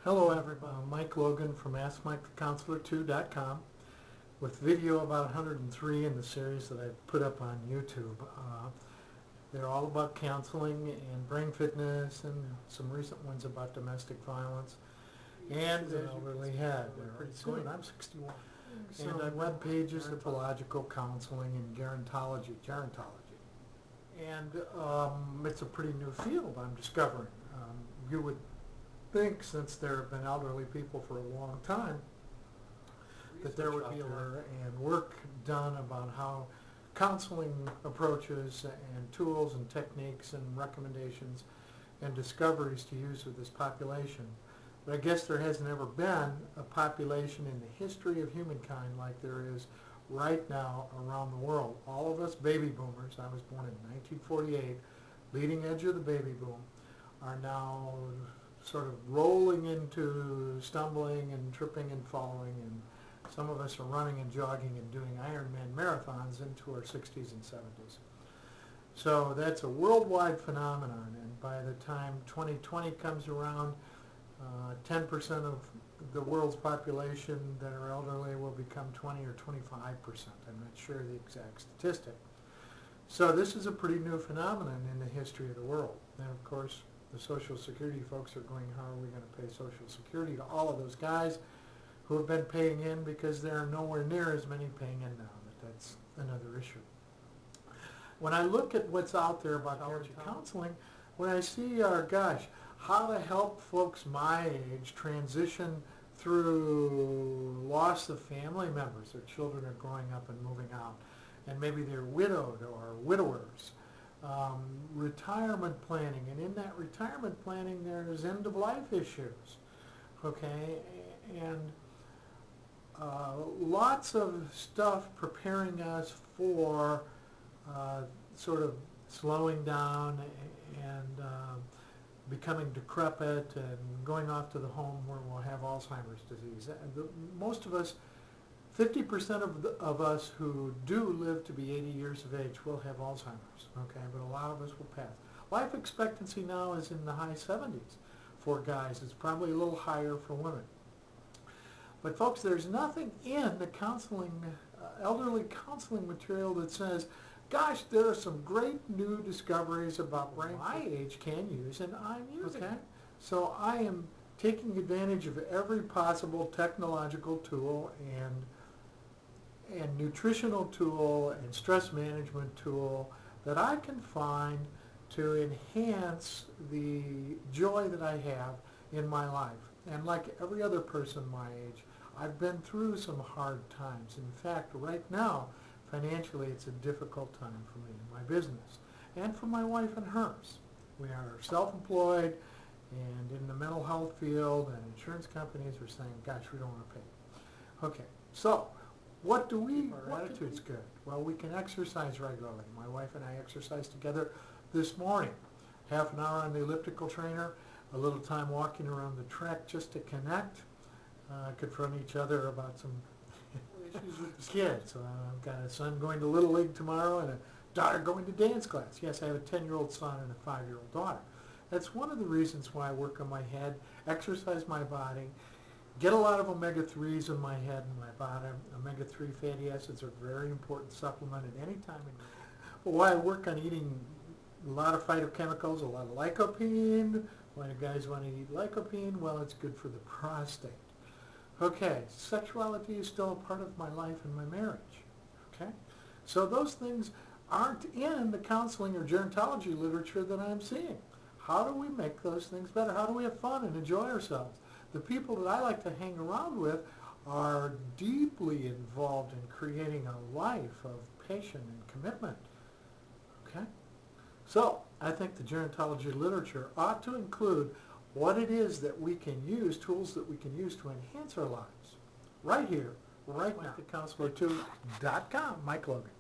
Hello everybody, Mike Logan from AskMikeTheCounselor2.com with video about 103 in the series that I've put up on YouTube. They're all about counseling and brain fitness and some recent ones about domestic violence and the elderly head. Pretty soon, I'm 61. And on web pages, ethological counseling and gerontology. And it's a pretty new field I'm discovering. You would think, since there have been elderly people for a long time, that there would be and work done about how counseling approaches and tools and techniques and recommendations and discoveries to use with this population. But I guess there hasn't ever been a population in the history of humankind like there is right now around the world. All of us baby boomers, I was born in 1948, leading edge of the baby boom, are now sort of rolling into stumbling and tripping and falling, and some of us are running and jogging and doing Ironman marathons into our 60s and 70s. So that's a worldwide phenomenon, and by the time 2020 comes around, 10% of the world's population that are elderly will become 20 or 25%. I'm not sure the exact statistic. So this is a pretty new phenomenon in the history of the world. And of course, the Social Security folks are going, how are we going to pay Social Security to all of those guys who have been paying in, because there are nowhere near as many paying in now. But that's another issue. When I look at what's out there about counseling, when I see, gosh, how to help folks my age transition through loss of family members, their children are growing up and moving out, and maybe they're widowed or widowers. Retirement planning, and in that retirement planning there's end-of-life issues, okay, and lots of stuff preparing us for sort of slowing down and becoming decrepit and going off to the home where we'll have Alzheimer's disease. Most of us, 50% of us who do live to be 80 years of age will have Alzheimer's, okay, but a lot of us will pass. Life expectancy now is in the high 70s for guys. It's probably a little higher for women. But folks, there's nothing in the counseling, elderly counseling material that says, gosh, there are some great new discoveries about brain my age can use, and I'm using it. So I am taking advantage of every possible technological tool and nutritional tool and stress management tool that I can find to enhance the joy that I have in my life. And like every other person my age, I've been through some hard times. In fact, right now, financially, it's a difficult time for me in my business and for my wife and hers. We are self-employed and in the mental health field, and insurance companies are saying, gosh, we don't want to pay. Okay, so what do we, our attitude's good. Well, we can exercise regularly. My wife and I exercised together this morning. Half an hour on the elliptical trainer, a little time walking around the track just to connect, confront each other about some issues with the kids. I've got a son going to Little League tomorrow and a daughter going to dance class. Yes, I have a 10-year-old son and a 5-year-old daughter. That's one of the reasons why I work on my head, exercise my body, get a lot of omega-3s in my head and my body. Omega-3 fatty acids are a very important supplement at any time. But why I work on eating a lot of phytochemicals, a lot of lycopene. Why do guys want to eat lycopene? Well, it's good for the prostate. Okay, sexuality is still a part of my life and my marriage. Okay, so those things aren't in the counseling or gerontology literature that I'm seeing. How do we make those things better? How do we have fun and enjoy ourselves? The people that I like to hang around with are deeply involved in creating a life of passion and commitment. Okay, so I think the gerontology literature ought to include what it is that we can use, tools that we can use to enhance our lives, right here, right now. MikeTheCounselor2.com, Mike Logan.